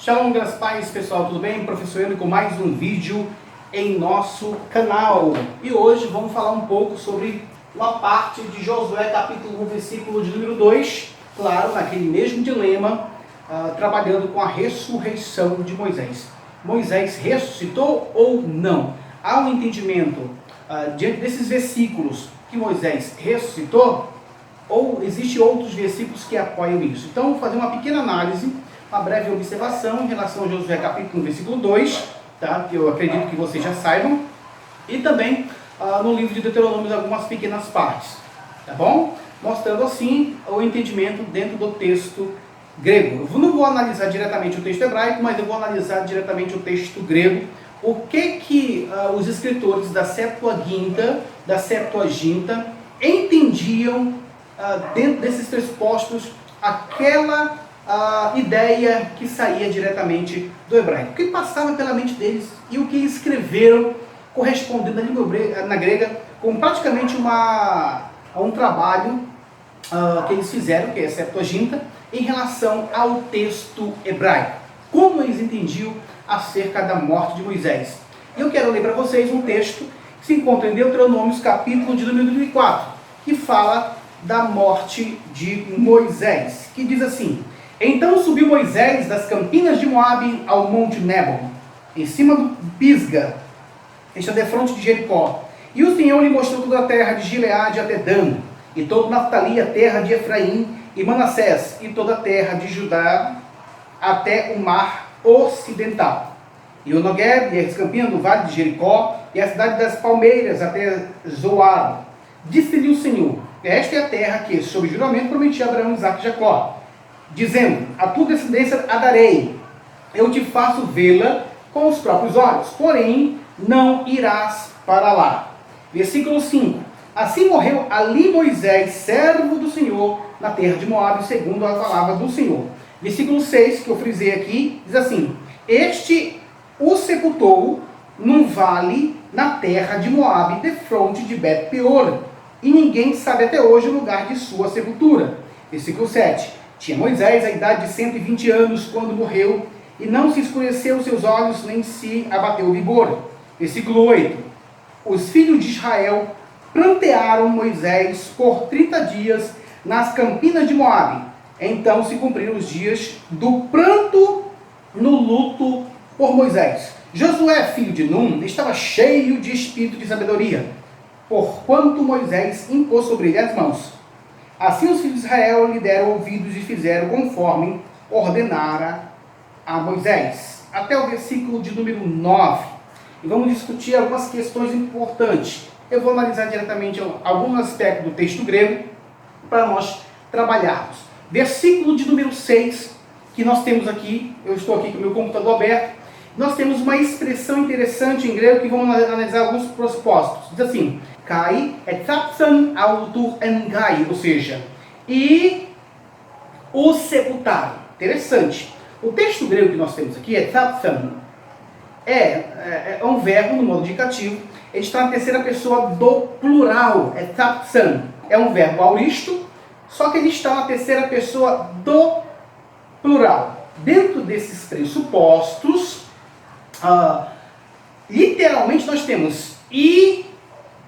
Shalom, graças paz, pessoal, tudo bem? Professor Euro com mais um vídeo em nosso canal. E hoje vamos falar um pouco sobre uma parte de Josué, capítulo 1, versículo de número 2, claro, naquele mesmo dilema, trabalhando com a ressurreição de Moisés. Moisés ressuscitou ou não? Há um entendimento, diante desses versículos, que Moisés ressuscitou, ou existem outros versículos que apoiam isso? Então, vou fazer uma pequena análise, uma breve observação em relação a Josué capítulo 1, versículo 2, tá? Que eu acredito que vocês já saibam, e também no livro de Deuteronômio algumas pequenas partes, tá bom? Mostrando assim o entendimento dentro do texto grego. Eu não vou analisar diretamente o texto hebraico, mas eu vou analisar diretamente o texto grego, o que os escritores da Septuaginta entendiam dentro desses pressupostos, aquela ideia que saía diretamente do hebraico, o que passava pela mente deles e o que escreveram correspondendo à língua grega, com praticamente a um trabalho que eles fizeram, que é a Septuaginta, em relação ao texto hebraico, como eles entendiam acerca da morte de Moisés. E eu quero ler para vocês um texto que se encontra em Deuteronômio, capítulo de número 4, que fala da morte de Moisés, que diz assim: Então subiu Moisés das campinas de Moabe ao monte Nebo, em cima do Pisga, está defronte de Jericó. E o Senhor lhe mostrou toda a terra de Gileade até Dan, e todo Naftali, a terra de Efraim e Manassés, e toda a terra de Judá até o mar ocidental. E o Nogueb, e as campinas do vale de Jericó, e a cidade das palmeiras até Zoar. Disse-lhe o Senhor: Esta é a terra que, sob juramento, prometi a Abraão, Isaque e Jacó, dizendo: A tua descendência a darei, eu te faço vê-la com os próprios olhos, porém não irás para lá. Versículo 5. Assim morreu ali Moisés, servo do Senhor, na terra de Moabe, segundo a palavra do Senhor. Versículo 6, que eu frisei aqui, diz assim: Este o sepultou num vale na terra de Moabe, defronte de Bet-peor, e ninguém sabe até hoje o lugar de sua sepultura. Versículo 7. Tinha Moisés a idade de 120 anos quando morreu, e não se escureceu os seus olhos, nem se abateu o vigor. Versículo 8. Os filhos de Israel prantearam Moisés por 30 dias nas campinas de Moabe. Então se cumpriram os dias do pranto no luto por Moisés. Josué, filho de Num, estava cheio de espírito de sabedoria, porquanto Moisés impôs sobre ele as mãos. Assim os filhos de Israel lhe deram ouvidos e fizeram conforme ordenara a Moisés. Até o versículo de número 9. E vamos discutir algumas questões importantes. Eu vou analisar diretamente alguns aspectos do texto grego para nós trabalharmos. Versículo de número 6, que nós temos aqui, eu estou aqui com o meu computador aberto, nós temos uma expressão interessante em grego que vamos analisar alguns pressupostos. Diz assim: Kai etapsan autu engai, ou seja, e o sepultaram. Interessante. O texto grego que nós temos aqui, etapsan, é um verbo no modo indicativo. Ele está na terceira pessoa do plural, etapsan. É um verbo auristo, só que ele está na terceira pessoa do plural. Dentro desses pressupostos, literalmente nós temos e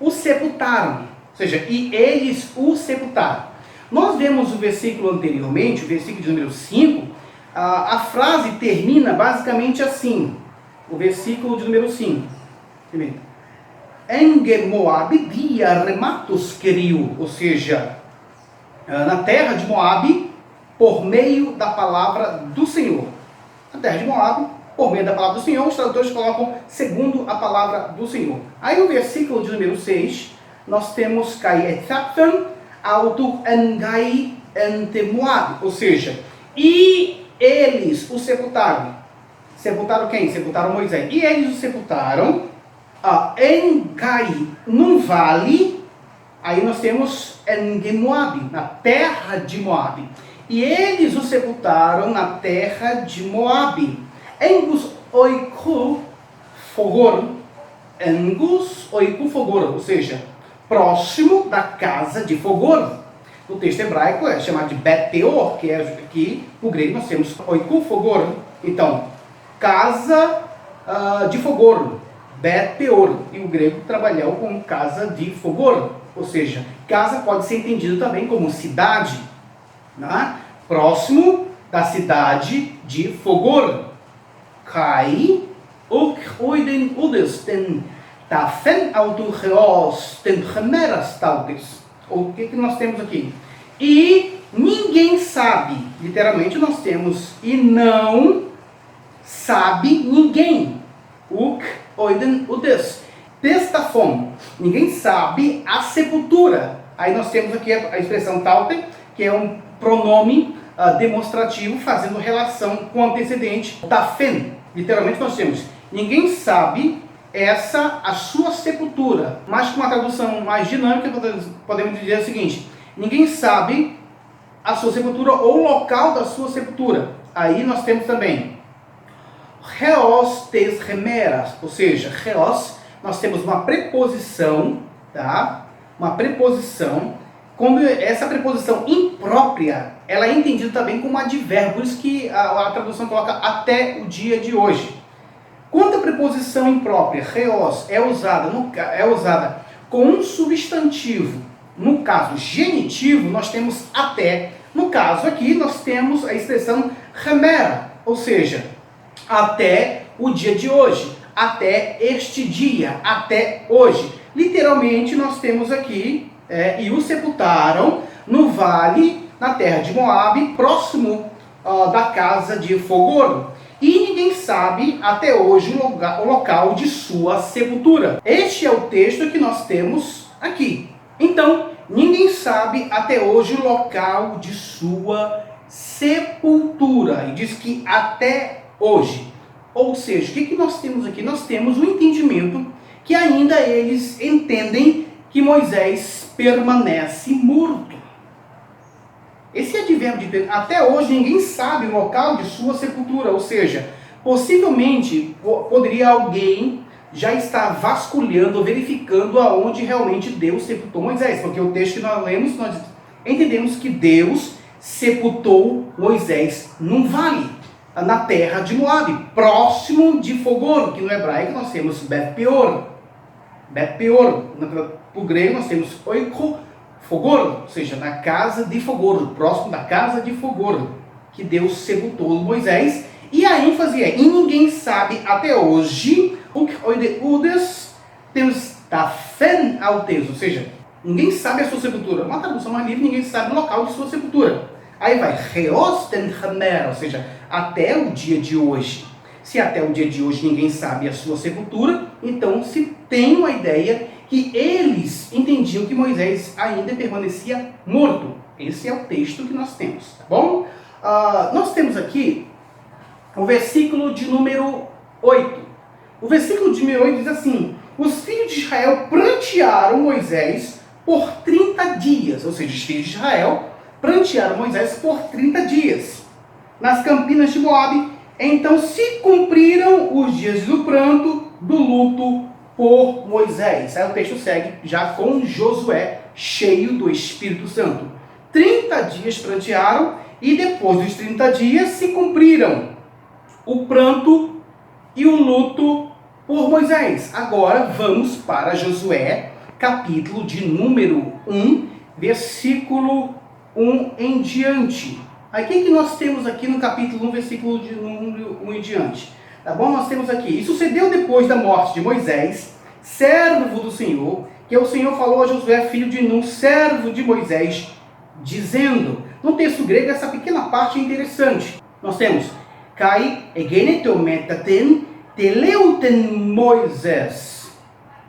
o sepultaram, ou seja, e eles o sepultaram. Nós vemos o versículo anteriormente, o versículo de número 5, a frase termina basicamente assim, o versículo de número 5. Enge Moab dia rematos queriu, ou seja, na terra de Moabe, por meio da palavra do Senhor. Na terra de Moabe, por meio da palavra do Senhor, os tradutores colocam segundo a palavra do Senhor. Aí no versículo de número 6, nós temos Kai etaptan autu engai ente Moab, ou seja, e eles o sepultaram. Sepultaram quem? Sepultaram Moisés. E eles o sepultaram Engai, num vale. Aí nós temos Enge Moab, na terra de Moabe. E eles o sepultaram na terra de Moabe. Engus oiku fogor. Engus oiku fogor, ou seja, próximo da casa de Fogor. O texto hebraico é chamado de Bet Peor, que é aqui no grego nós temos oiku fogor. Então, casa de fogor, Bet Peor. E o grego trabalhou com casa de fogor, ou seja, casa pode ser entendido também como cidade, né? Próximo da cidade de fogor. Kai ook oiden udes ten tafen autogeos ten gemeras talques. O que nós temos aqui? E ninguém sabe. Literalmente nós temos e não sabe ninguém. Uk oiden udes. Testafon. Ninguém sabe a sepultura. Aí nós temos aqui a expressão tauten, que é um pronome demonstrativo fazendo relação com o antecedente. Tafen. Literalmente nós temos ninguém sabe a sua sepultura. Mas com uma tradução mais dinâmica, podemos dizer o seguinte: ninguém sabe a sua sepultura ou o local da sua sepultura. Aí nós temos também Reos tes remeras, ou seja, Reos, nós temos uma preposição, tá? Uma preposição. Quando essa preposição imprópria, ela é entendida também como advérbios que a tradução coloca até o dia de hoje. Quando a preposição imprópria, reos, é usada com um substantivo, no caso genitivo, nós temos até. No caso aqui, nós temos a expressão remera, ou seja, até o dia de hoje, até este dia, até hoje. Literalmente, nós temos aqui, e o sepultaram no vale, na terra de Moabe, próximo da casa de Fogor. E ninguém sabe até hoje o local de sua sepultura. Este é o texto que nós temos aqui. Então, ninguém sabe até hoje o local de sua sepultura. E diz que até hoje. Ou seja, o que nós temos aqui? Nós temos o entendimento que ainda eles entendem que Moisés permanece morto. Esse advérbio de até hoje ninguém sabe o local de sua sepultura, ou seja, possivelmente poderia alguém já estar vasculhando, verificando aonde realmente Deus sepultou Moisés, porque o texto que nós lemos, nós entendemos que Deus sepultou Moisés num vale, na terra de Moabe, próximo de Fogor, que no hebraico nós temos Bet Peor. Bet Peor, no grego nós temos oiko Fogor, ou seja, na casa de Fogor, próximo da casa de Fogor, que Deus sepultou Moisés. E a ênfase é, e ninguém sabe até hoje, o que oideudes temos tafen altes, ou seja, ninguém sabe a sua sepultura. Uma tradução mais livre, ninguém sabe o local de sua sepultura. Aí vai, reos ten hamer, ou seja, até o dia de hoje. Se até o dia de hoje ninguém sabe a sua sepultura, então se tem uma ideia que eles entendiam que Moisés ainda permanecia morto. Esse é o texto que nós temos, tá bom? Nós temos aqui o versículo de número 8. O versículo de número 8 diz assim: os filhos de Israel prantearam Moisés por 30 dias. Ou seja, os filhos de Israel prantearam Moisés por 30 dias nas campinas de Moabe. Então se cumpriram os dias do pranto, do luto por Moisés. Aí o texto segue já com Josué cheio do Espírito Santo. 30 dias prantearam e depois dos 30 dias se cumpriram o pranto e o luto por Moisés. Agora vamos para Josué, capítulo de número 1, versículo 1 em diante. Aí o que nós temos aqui no capítulo 1, versículo de número 1 em diante? Tá bom? Nós temos aqui: e sucedeu depois da morte de Moisés, servo do Senhor, que o Senhor falou a Josué, filho de Nun, servo de Moisés, dizendo. No texto grego, essa pequena parte é interessante. Nós temos Kai egenetometaten teleuten Moisés.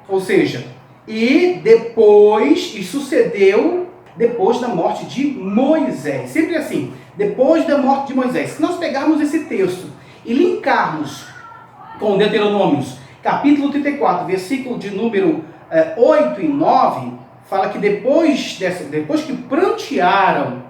Ou seja, e depois, e sucedeu depois da morte de Moisés. Sempre assim, depois da morte de Moisés. Se nós pegarmos esse texto e linkarmos com Deuteronômios, capítulo 34, versículo de número 8 e 9, fala que depois que prantearam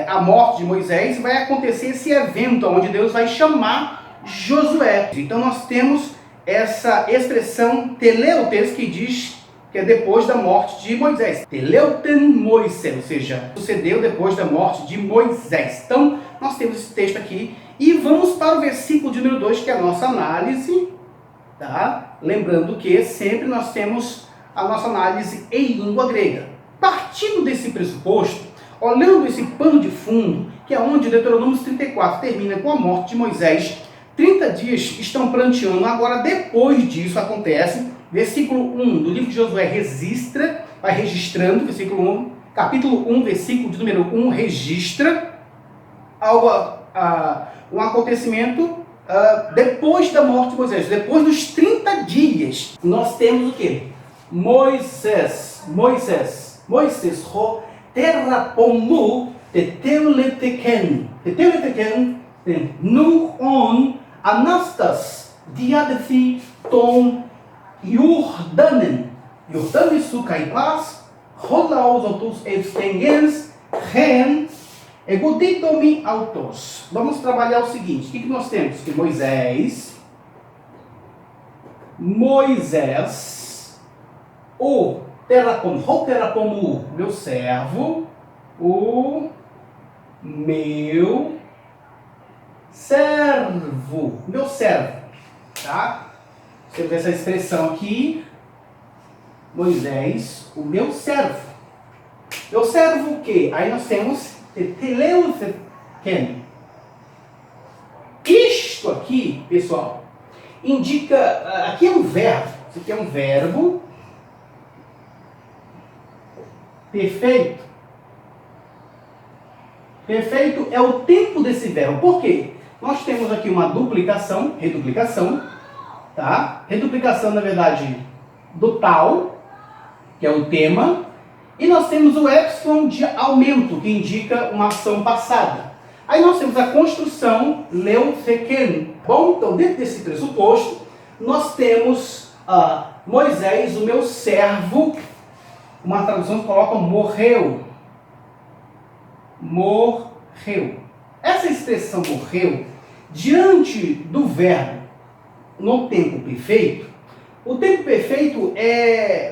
a morte de Moisés, vai acontecer esse evento onde Deus vai chamar Josué. Então nós temos essa expressão teleutes que diz que é depois da morte de Moisés. Teleuten Moisés, ou seja, sucedeu depois da morte de Moisés. Então, nós temos esse texto aqui e vamos para o versículo de número 2, que é a nossa análise, tá? Lembrando que sempre nós temos a nossa análise em língua grega. Partindo desse pressuposto, olhando esse pano de fundo, que é onde Deuteronômio 34 termina com a morte de Moisés, 30 dias estão pranteando. Agora, depois disso acontece, versículo 1 do livro de Josué vai registrando, versículo 1, capítulo 1, versículo de número 1, registra um acontecimento depois da morte de Moisés. Depois dos 30 dias, nós temos o quê? Moisés, ho terrapomu teteleteken nuon anastas diadethi ton Jordanen sukaipas holaos autos evstengens gen egodidomi autos. Vamos trabalhar o seguinte, o que nós temos? Que Moisés, o terrapomu, meu servo, o meu servo, tá? Você vê essa expressão aqui, Moisés, o meu servo. Meu servo o quê? Aí nós temos Teleutheken. Isto aqui, pessoal, indica, aqui é um verbo, isso aqui é um verbo perfeito. Perfeito é o tempo desse verbo. Por quê? Nós temos aqui uma reduplicação, tá? Reduplicação, na verdade, do tal, que é o tema, e nós temos o epsilon de aumento, que indica uma ação passada. Aí nós temos a construção leutheken. Bom, então dentro desse pressuposto, nós temos Moisés, o meu servo, uma tradução que coloca morreu. Essa expressão morreu, diante do verbo no tempo perfeito, o tempo perfeito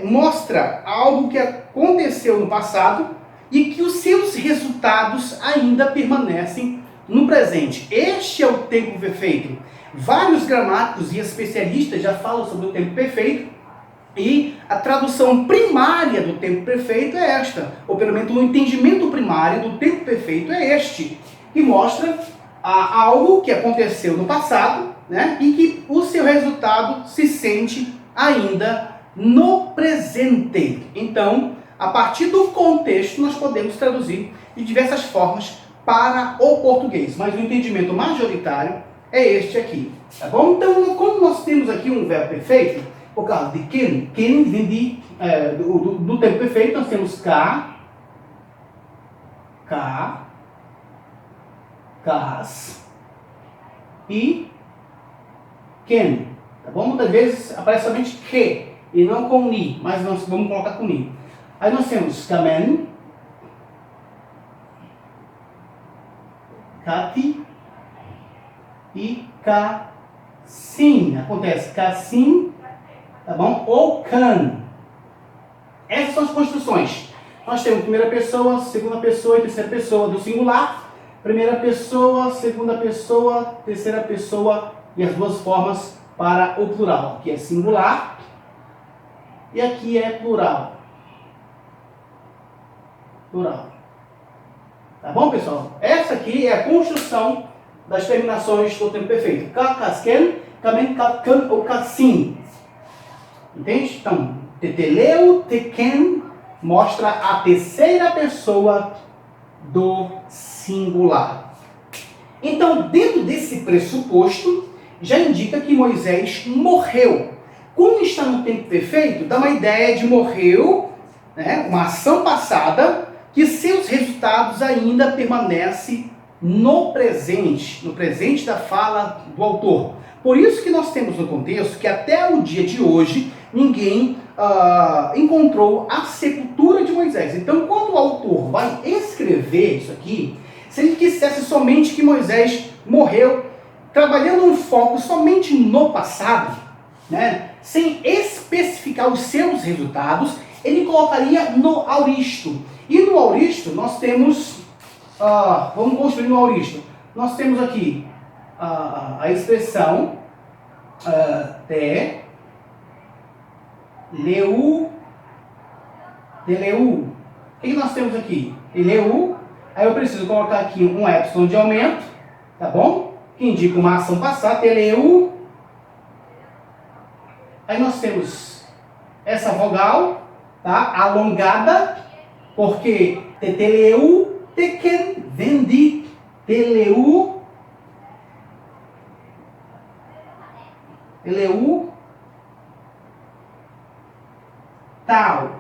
mostra algo que aconteceu no passado e que os seus resultados ainda permanecem no presente. Este é o tempo perfeito. Vários gramáticos e especialistas já falam sobre o tempo perfeito, e a tradução primária do tempo perfeito é esta, ou pelo menos o entendimento primário do tempo perfeito é este, que mostra algo que aconteceu no passado, né, e que o seu resultado se sente ainda no presente. Então, a partir do contexto, nós podemos traduzir de diversas formas para o português, mas o entendimento majoritário é este aqui, tá bom? Então, como nós temos aqui um verbo perfeito, por causa de ken vem do tempo perfeito, nós temos cas e ken, tá bom? Muitas vezes aparece somente que e não com ni, mas nós vamos colocar com ni. Aí nós temos kamen, kati e kasim. Acontece kasim, tá bom? Ou can. Essas são as construções. Nós temos primeira pessoa, segunda pessoa e terceira pessoa do singular. Primeira pessoa, segunda pessoa, terceira pessoa e as duas formas para o plural. Aqui é singular e aqui é plural. Tá bom, pessoal? Essa aqui é a construção das terminações do tempo perfeito. Kakasken, kamen, kakan ou kasim. Entende? Então, teteleu, teken, mostra a terceira pessoa do singular. Então, dentro desse pressuposto, já indica que Moisés morreu. Como está no tempo perfeito, dá uma ideia de morreu, né, uma ação passada, que seus resultados ainda permanecem no presente da fala do autor. Por isso que nós temos no contexto que até o dia de hoje, ninguém encontrou a sepultura de Moisés. Então, quando o autor vai escrever isso aqui, se ele quisesse somente que Moisés morreu, trabalhando um foco somente no passado, né, sem especificar os seus resultados, ele colocaria no auristo. E no auristo nós temos, vamos construir no auristo, nós temos aqui a expressão teleu. O que nós temos aqui? Teleu. Aí eu preciso colocar aqui um epsilon de aumento, tá bom? Que indica uma ação passada, teleu. Aí nós temos essa vogal, tá? Alongada, porque teleu, teken, vendi, teleu, tal,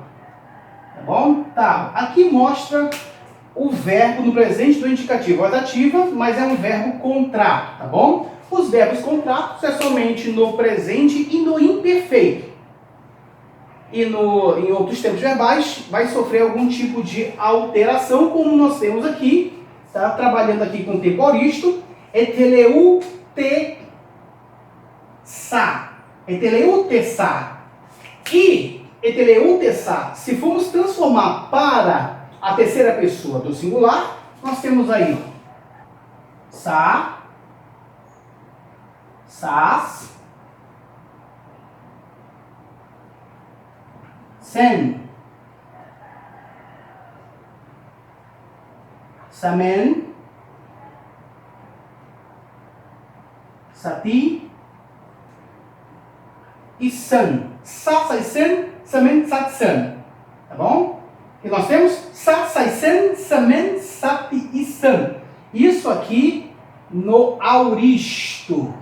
tá bom? Tal. Aqui mostra o verbo no presente do indicativo, a dativa, mas é um verbo contrato, tá bom? Os verbos contratos é somente no presente e no imperfeito. E em outros tempos verbais vai sofrer algum tipo de alteração, como nós temos aqui, tá? Trabalhando aqui com o tempo auristo, eteleu te sa, eteleu te sa. E eteleu te sa, se formos transformar para a terceira pessoa do singular, nós temos aí sa, sas, sen, samen, sati e san. Sa, sai, sen, samen, sat, san. Tá bom? E nós temos sa, sai, sen, samen, sat e san. Isso aqui no auristo.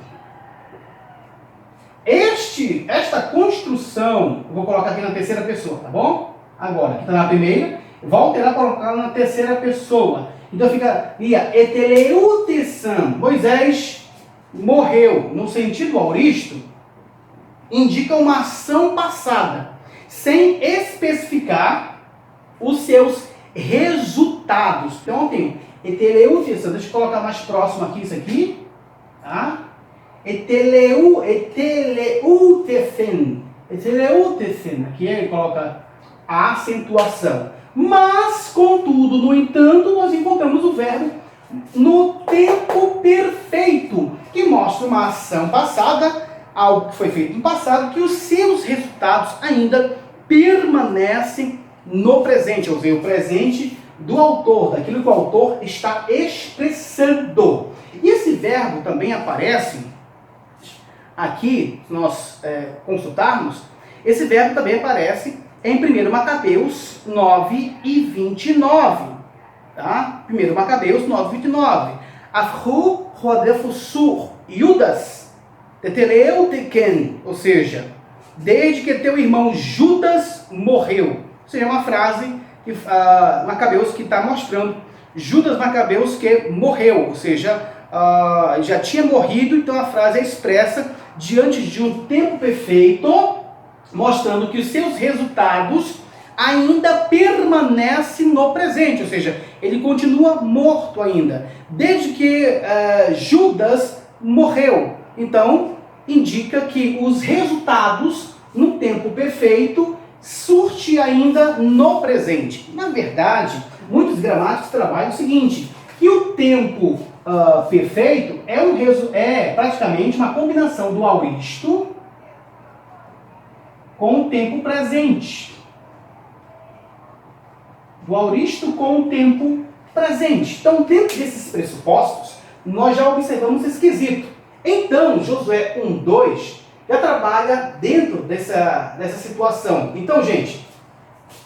Esta construção, eu vou colocar aqui na terceira pessoa, tá bom? Agora, aqui está na primeira, vou alterar para colocar na terceira pessoa. Então ficaria eteleu te san. Moisés morreu. No sentido auristo, indica uma ação passada, sem especificar os seus resultados. Então eu tenho eteleu te san. Deixa eu colocar mais próximo aqui isso aqui, tá? Eteleu tesen. Aqui ele coloca a acentuação. Mas, contudo, no entanto, nós encontramos o verbo no tempo perfeito, que mostra uma ação passada, algo que foi feito no passado, que os seus resultados ainda permanecem no presente, ou seja, o presente do autor, daquilo que o autor está expressando. E esse verbo também aparece aqui, se nós consultarmos, esse verbo também aparece em 1 Macabeus 9 e 29. Tá? 1 Macabeus 9 e 29. Afru rodefusur Judas teteleu teken, ou seja, desde que teu irmão Judas morreu. Ou seja, é uma frase que Macabeus que está mostrando Judas Macabeus que morreu, ou seja, já tinha morrido, então a frase é expressa diante de um tempo perfeito, mostrando que os seus resultados ainda permanecem no presente, ou seja, ele continua morto ainda, desde que Judas morreu. Então, indica que os resultados no tempo perfeito surte ainda no presente. Na verdade, muitos gramáticos trabalham o seguinte, que o tempo perfeito é praticamente uma combinação do auristo com o tempo presente. Do auristo com o tempo presente. Então, dentro desses pressupostos, nós já observamos esse quesito. Então, Josué 1:2 já trabalha dentro dessa situação. Então, gente,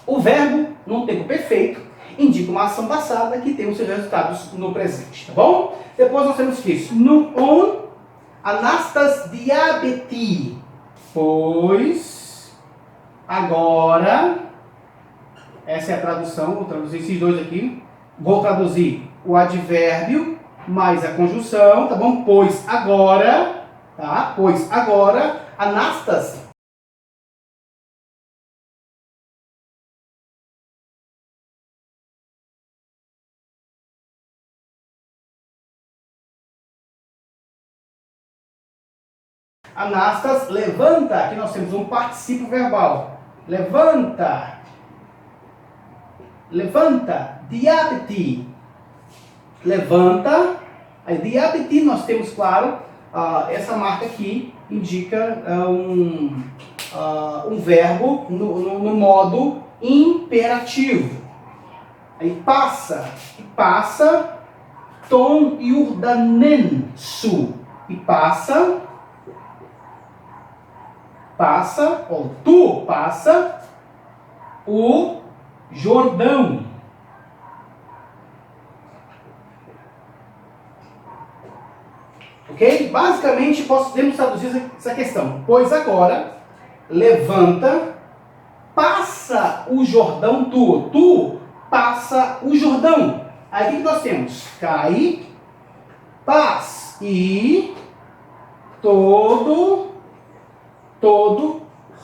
o verbo no tempo perfeito indica uma ação passada que tem os seus resultados no presente, tá bom? Depois nós temos isso. No on anastas diabeti. Pois, agora, essa é a tradução, vou traduzir esses dois aqui. Vou traduzir o advérbio mais a conjunção, tá bom? Pois agora, tá? Pois agora, anastas. Anastas, levanta. Aqui nós temos um particípio verbal. Levanta. Levanta. Diabeti. Levanta. Aí, diabeti, nós temos, claro, essa marca aqui indica um verbo no modo imperativo. Aí, passa. Passa. Ton Jordanen su. E passa. Passa, ou tu passa o Jordão. Ok? Basicamente, podemos traduzir essa questão. Pois agora, levanta, passa o Jordão tu. Tu passa o Jordão. Aí o que nós temos? Cai, paz e todo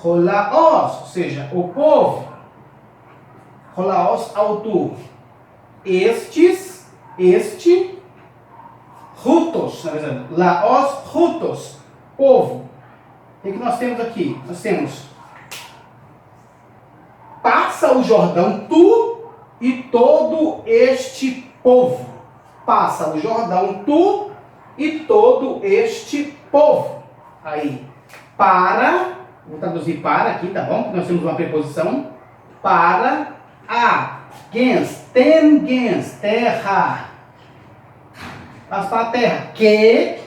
Rolaos, ou seja, o povo. Rolaos autor. Este, rutos, na verdade. Laos rutos, povo. O que nós temos aqui? Nós temos passa o Jordão tu e todo este povo. Passa o Jordão tu e todo este povo. Aí, para, vou traduzir para aqui, tá bom? Nós temos uma preposição. Para, gens, ten gens, terra. Mas para a terra, que,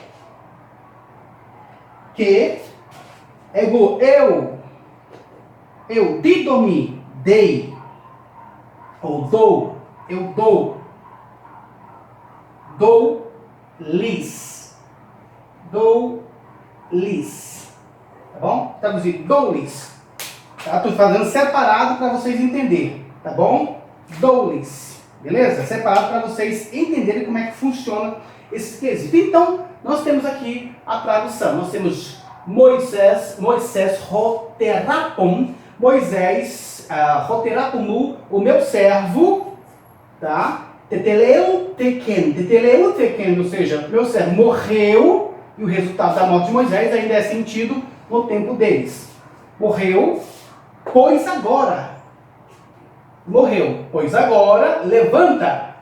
ego, eu, didomi, dei, ou dou, eu dou, lhes, tá bom? Traduzir, dou-lhes, tá? Estou fazendo separado para vocês entenderem, tá bom? Dou-lhes, beleza? Separado para vocês entenderem como é que funciona esse quesito. Então, nós temos aqui a tradução, nós temos Moisés roterapon, Moisés roteraponu, o meu servo, tá? Teteleu teken, ou seja, meu servo morreu, e o resultado da morte de Moisés ainda é sentido no tempo deles. Morreu, pois agora. Morreu, pois agora, levanta.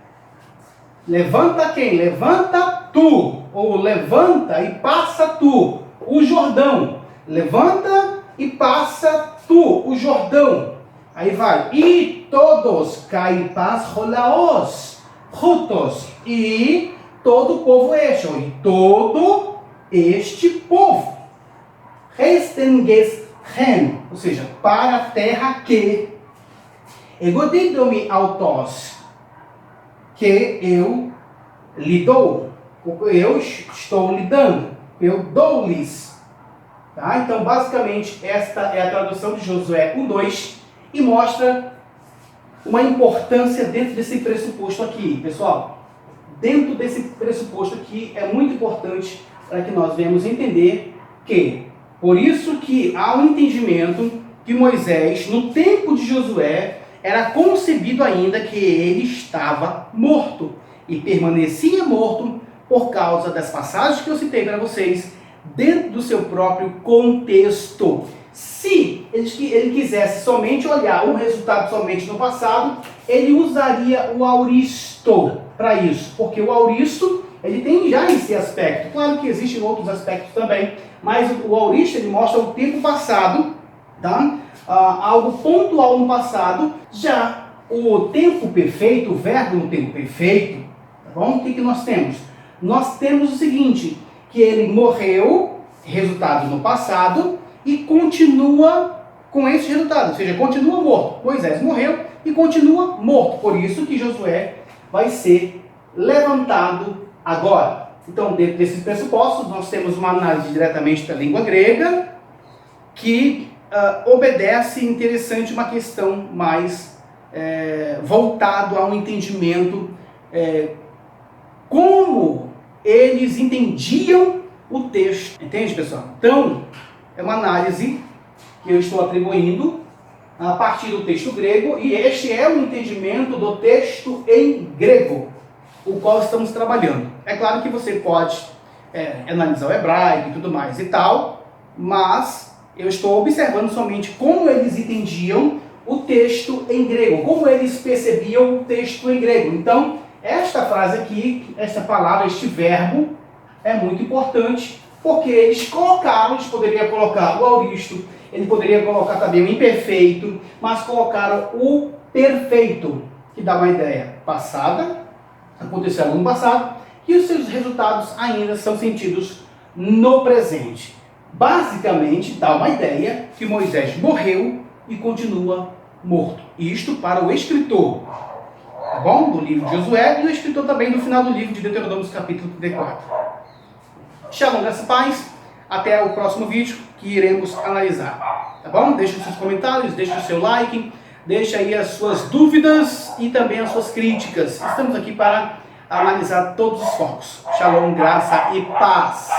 Levanta quem? Levanta tu, ou levanta e passa tu, o Jordão. Levanta e passa tu, o Jordão. Aí vai, e todos caipas rolaos, rutos, e todo o povo este, e todo este povo. Restenges ren, ou seja, para a terra que, egodidomi autos, que eu lhe dou, eu estou lhe dando, eu dou-lhes. Tá? Então, basicamente, esta é a tradução de Josué 1:2 e mostra uma importância dentro desse pressuposto aqui. Pessoal, dentro desse pressuposto aqui é muito importante para que nós venhamos entender que, por isso que há um entendimento que Moisés, no tempo de Josué, era concebido ainda que ele estava morto e permanecia morto por causa das passagens que eu citei para vocês, dentro do seu próprio contexto. Se ele quisesse somente olhar o resultado somente no passado, ele usaria o auristo para isso, porque o auristo ele tem já esse aspecto. Claro que existem outros aspectos também, mas o auristo ele mostra o tempo passado, tá? Algo pontual no passado. Já o tempo perfeito, o verbo no tempo perfeito, tá bom? O que nós temos? Nós temos o seguinte, que ele morreu, resultado no passado, e continua com esse resultado, ou seja, continua morto. Moisés morreu e continua morto, por isso que Josué vai ser levantado agora. Então, dentro desses pressupostos, nós temos uma análise diretamente da língua grega, que obedece, interessante, uma questão mais voltado a um entendimento, como eles entendiam o texto. Entende, pessoal? Então, é uma análise que eu estou atribuindo a partir do texto grego, e este é o entendimento do texto em grego, o qual estamos trabalhando. É claro que você pode analisar o hebraico e tudo mais e tal, mas eu estou observando somente como eles entendiam o texto em grego, como eles percebiam o texto em grego. Então, esta frase aqui, esta palavra, este verbo, é muito importante, porque eles poderia colocar o auristo, ele poderia colocar também o imperfeito, mas colocaram o perfeito, que dá uma ideia passada, aconteceu no ano passado, e os seus resultados ainda são sentidos no presente. Basicamente, dá uma ideia que Moisés morreu e continua morto. Isto para o escritor, tá bom? Do livro de Josué e o escritor também do final do livro de Deuteronômio, capítulo 34. Shalom, graças e paz. Até o próximo vídeo que iremos analisar. Tá bom? Deixe os seus comentários, deixe o seu like, deixe aí as suas dúvidas e também as suas críticas. Estamos aqui para analisar todos os focos. Shalom, graça e paz.